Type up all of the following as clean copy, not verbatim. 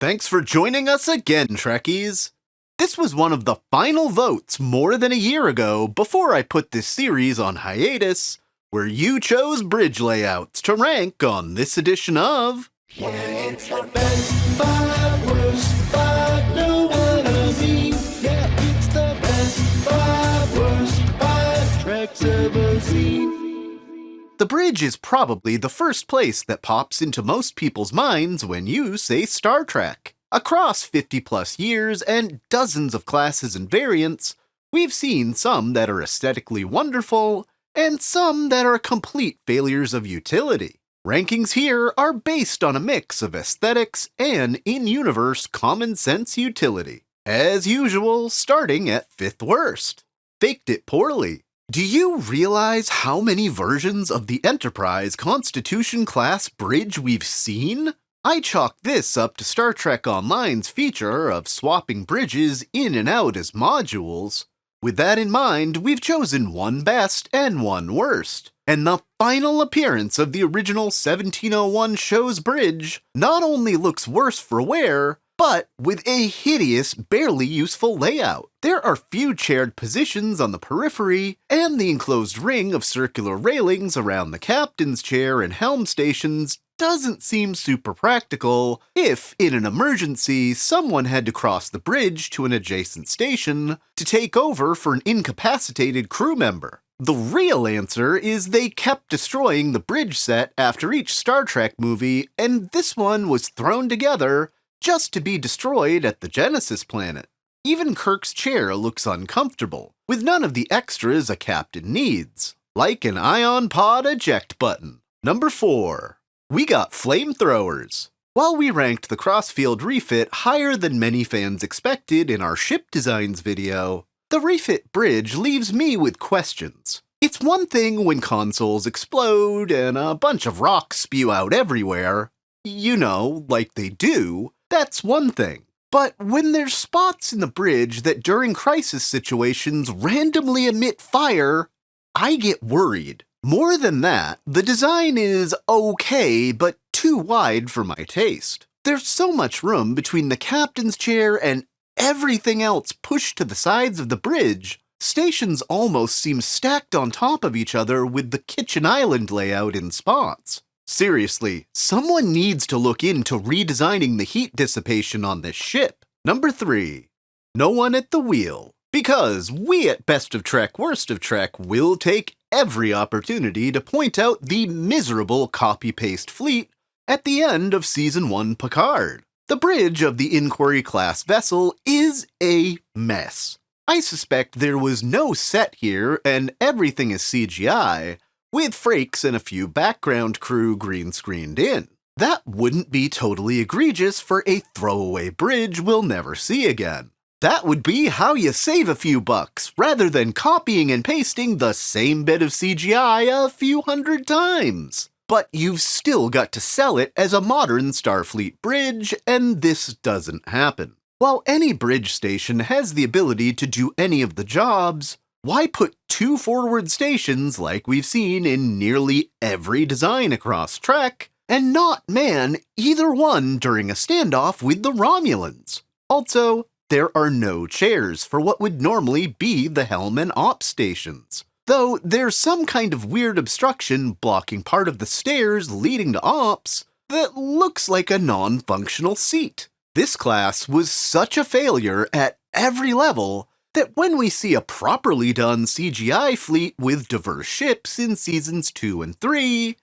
Thanks for joining us again, Trekkies! This was one of the final votes more than a year ago before I put this series on hiatus, where you chose bridge layouts to rank on this edition of... Yeah, it's the best five, worst five, no one has seen. Yeah, it's the best five, worst five Treks ever seen. The bridge is probably the first place that pops into most people's minds when you say Star Trek. Across 50-plus years and dozens of classes and variants, we've seen some that are aesthetically wonderful and some that are complete failures of utility. Rankings here are based on a mix of aesthetics and in-universe common sense utility. As usual, starting at 5th worst. Faked it poorly. Do you realize how many versions of the Enterprise Constitution-class bridge we've seen? I chalk this up to Star Trek Online's feature of swapping bridges in and out as modules. With that in mind, we've chosen one best and one worst. And the final appearance of the original 1701 show's bridge not only looks worse for wear, but with a hideous, barely useful layout. There are few chaired positions on the periphery, and the enclosed ring of circular railings around the captain's chair and helm stations doesn't seem super practical if, in an emergency, someone had to cross the bridge to an adjacent station to take over for an incapacitated crew member. The real answer is they kept destroying the bridge set after each Star Trek movie, and this one was thrown together just to be destroyed at the Genesis planet. Even Kirk's chair looks uncomfortable, with none of the extras a captain needs, like an ion pod eject button. Number 4. We got flamethrowers. While we ranked the Crossfield Refit higher than many fans expected in our ship designs video, the Refit bridge leaves me with questions. It's one thing when consoles explode and a bunch of rocks spew out everywhere. You know, like they do. That's one thing. But when there's spots in the bridge that during crisis situations randomly emit fire, I get worried. More than that, the design is okay, but too wide for my taste. There's so much room between the captain's chair and everything else pushed to the sides of the bridge. Stations almost seem stacked on top of each other with the kitchen island layout in spots. Seriously, someone needs to look into redesigning the heat dissipation on this ship. Number 3. No one at the wheel. Because we at Best of Trek, Worst of Trek will take every opportunity to point out the miserable copy-paste fleet at the end of Season 1 Picard. The bridge of the Inquiry-class vessel is a mess. I suspect there was no set here and everything is CGI, with Frakes and a few background crew green-screened in. That wouldn't be totally egregious for a throwaway bridge we'll never see again. That would be how you save a few bucks, rather than copying and pasting the same bit of CGI a few hundred times. But you've still got to sell it as a modern Starfleet bridge, and this doesn't happen. While any bridge station has the ability to do any of the jobs, why put 2 forward stations like we've seen in nearly every design across Trek, and not man either one during a standoff with the Romulans? Also, there are no chairs for what would normally be the helm and ops stations, though there's some kind of weird obstruction blocking part of the stairs leading to ops that looks like a non-functional seat. This class was such a failure at every level that when we see a properly done CGI fleet with diverse ships in Seasons 2 and 3,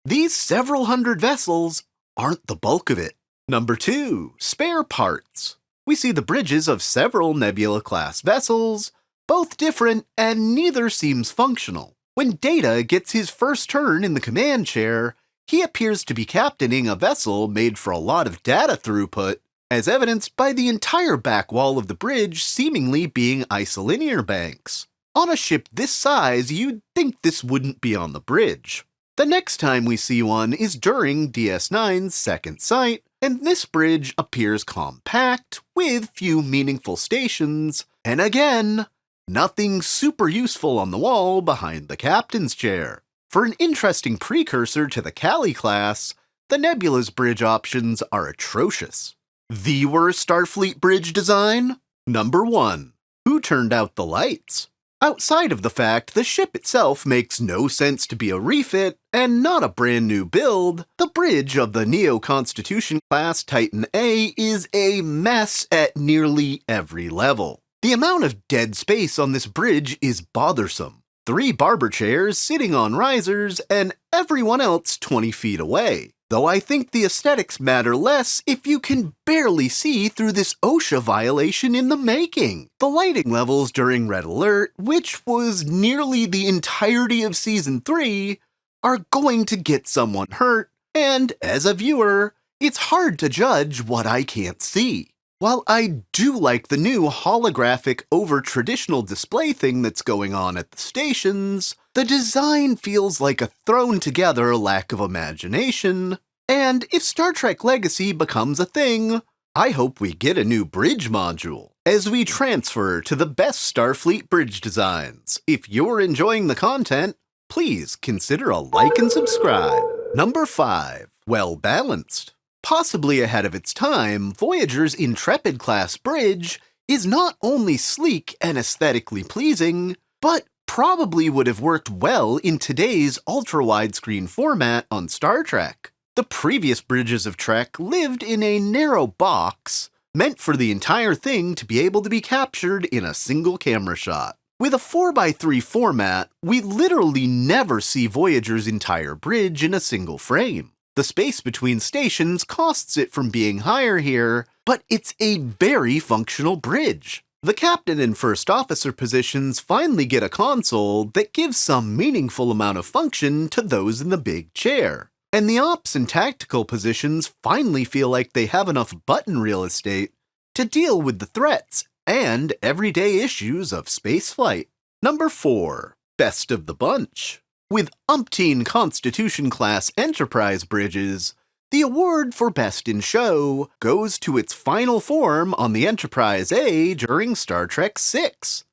these several hundred vessels aren't the bulk of it. Number 2. Spare parts. We see the bridges of several Nebula-class vessels, both different and neither seems functional. When Data gets his first turn in the command chair, he appears to be captaining a vessel made for a lot of data throughput, as evidenced by the entire back wall of the bridge seemingly being isolinear banks. On a ship this size, you'd think this wouldn't be on the bridge. The next time we see one is during DS9's second sight, and this bridge appears compact, with few meaningful stations, and again, nothing super useful on the wall behind the captain's chair. For an interesting precursor to the Cali class, the Nebula's bridge options are atrocious. The worst Starfleet bridge design? Number 1. Who turned out the lights? Outside of the fact the ship itself makes no sense to be a refit and not a brand new build, the bridge of the Neo-Constitution class Titan A is a mess at nearly every level. The amount of dead space on this bridge is bothersome. 3 barber chairs sitting on risers and everyone else 20 feet away. Though I think the aesthetics matter less if you can barely see through this OSHA violation in the making. The lighting levels during Red Alert, which was nearly the entirety of Season 3, are going to get someone hurt, and as a viewer, it's hard to judge what I can't see. While I do like the new holographic over-traditional display thing that's going on at the stations, the design feels like a thrown-together lack of imagination, and if Star Trek Legacy becomes a thing, I hope we get a new bridge module as we transfer to the best Starfleet bridge designs. If you're enjoying the content, please consider a like and subscribe. Number 5. Well balanced. Possibly ahead of its time, Voyager's Intrepid class bridge is not only sleek and aesthetically pleasing, but probably would have worked well in today's ultra-widescreen format on Star Trek. The previous bridges of Trek lived in a narrow box, meant for the entire thing to be able to be captured in a single camera shot. With a 4x3 format, we literally never see Voyager's entire bridge in a single frame. The space between stations costs it from being higher here, but it's a very functional bridge. The captain and first officer positions finally get a console that gives some meaningful amount of function to those in the big chair. And the ops and tactical positions finally feel like they have enough button real estate to deal with the threats and everyday issues of spaceflight. Number 4. Best of the bunch. With umpteen Constitution-class Enterprise bridges, the award for Best in Show goes to its final form on the Enterprise A during Star Trek VI.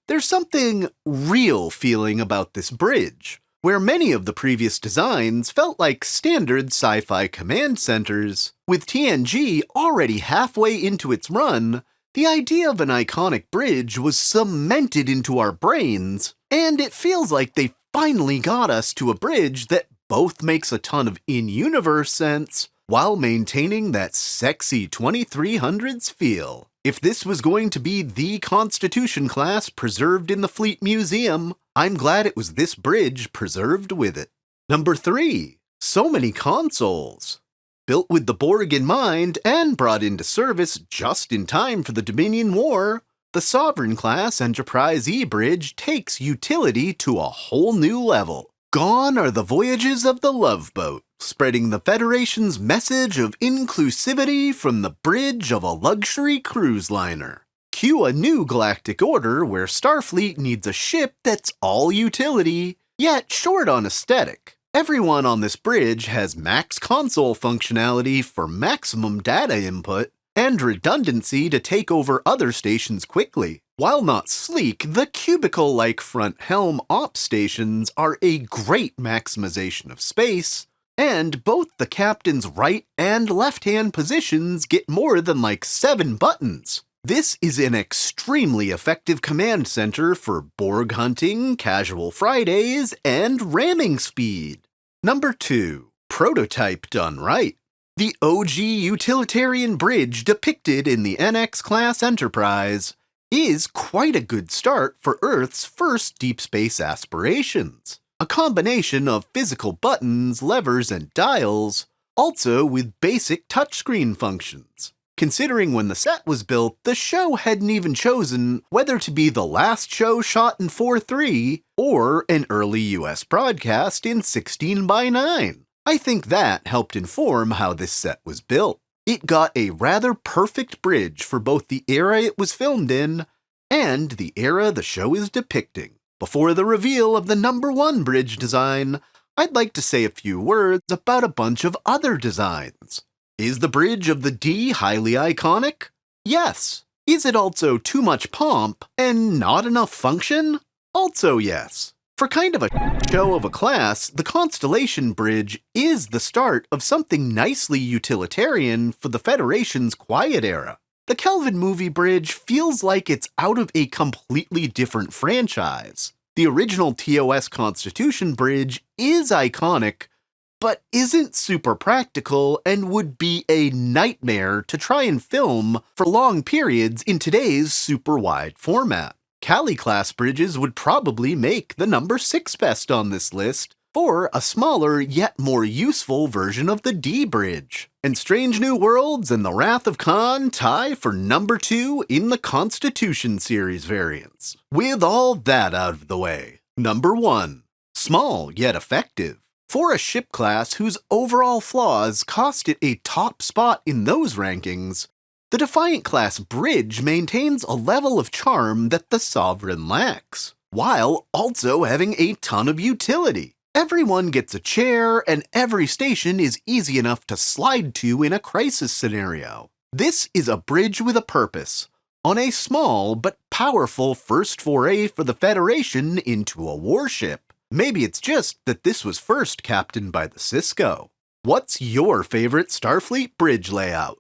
There's something real feeling about this bridge, where many of the previous designs felt like standard sci-fi command centers. With TNG already halfway into its run, the idea of an iconic bridge was cemented into our brains, and it feels like they finally got us to a bridge that both makes a ton of in-universe sense while maintaining that sexy 2300s feel. If this was going to be the Constitution class preserved in the Fleet Museum, I'm glad it was this bridge preserved with it. Number 3. So many consoles. Built with the Borg in mind and brought into service just in time for the Dominion War, the Sovereign class Enterprise E bridge takes utility to a whole new level. Gone are the voyages of the Love Boat, spreading the Federation's message of inclusivity from the bridge of a luxury cruise liner. Cue a new galactic order where Starfleet needs a ship that's all utility, yet short on aesthetic. Everyone on this bridge has max console functionality for maximum data input, and redundancy to take over other stations quickly. While not sleek, the cubicle-like front helm ops stations are a great maximization of space, and both the captain's right and left-hand positions get more than like 7 buttons. This is an extremely effective command center for Borg hunting, casual Fridays, and ramming speed. Number 2. Prototype done right. The OG utilitarian bridge depicted in the NX-class Enterprise is quite a good start for Earth's first deep space aspirations. A combination of physical buttons, levers, and dials, also with basic touchscreen functions. Considering when the set was built, the show hadn't even chosen whether to be the last show shot in 4:3 or an early US broadcast in 16:9. I think that helped inform how this set was built. It got a rather perfect bridge for both the era it was filmed in and the era the show is depicting. Before the reveal of the number 1 bridge design, I'd like to say a few words about a bunch of other designs. Is the bridge of the D highly iconic? Yes. Is it also too much pomp and not enough function? Also yes. For kind of a show of a class, the Constellation Bridge is the start of something nicely utilitarian for the Federation's quiet era. The Kelvin movie bridge feels like it's out of a completely different franchise. The original TOS Constitution Bridge is iconic, but isn't super practical and would be a nightmare to try and film for long periods in today's super wide format. Cali-class bridges would probably make the number 6 best on this list, for a smaller yet more useful version of the D bridge. And Strange New Worlds and The Wrath of Khan tie for number 2 in the Constitution series variants. With all that out of the way, number 1. Small yet effective. For a ship class whose overall flaws cost it a top spot in those rankings, the Defiant class bridge maintains a level of charm that the Sovereign lacks, while also having a ton of utility. Everyone gets a chair, and every station is easy enough to slide to in a crisis scenario. This is a bridge with a purpose, on a small but powerful first foray for the Federation into a warship. Maybe it's just that this was first captained by the Cisco. What's your favorite Starfleet bridge layout?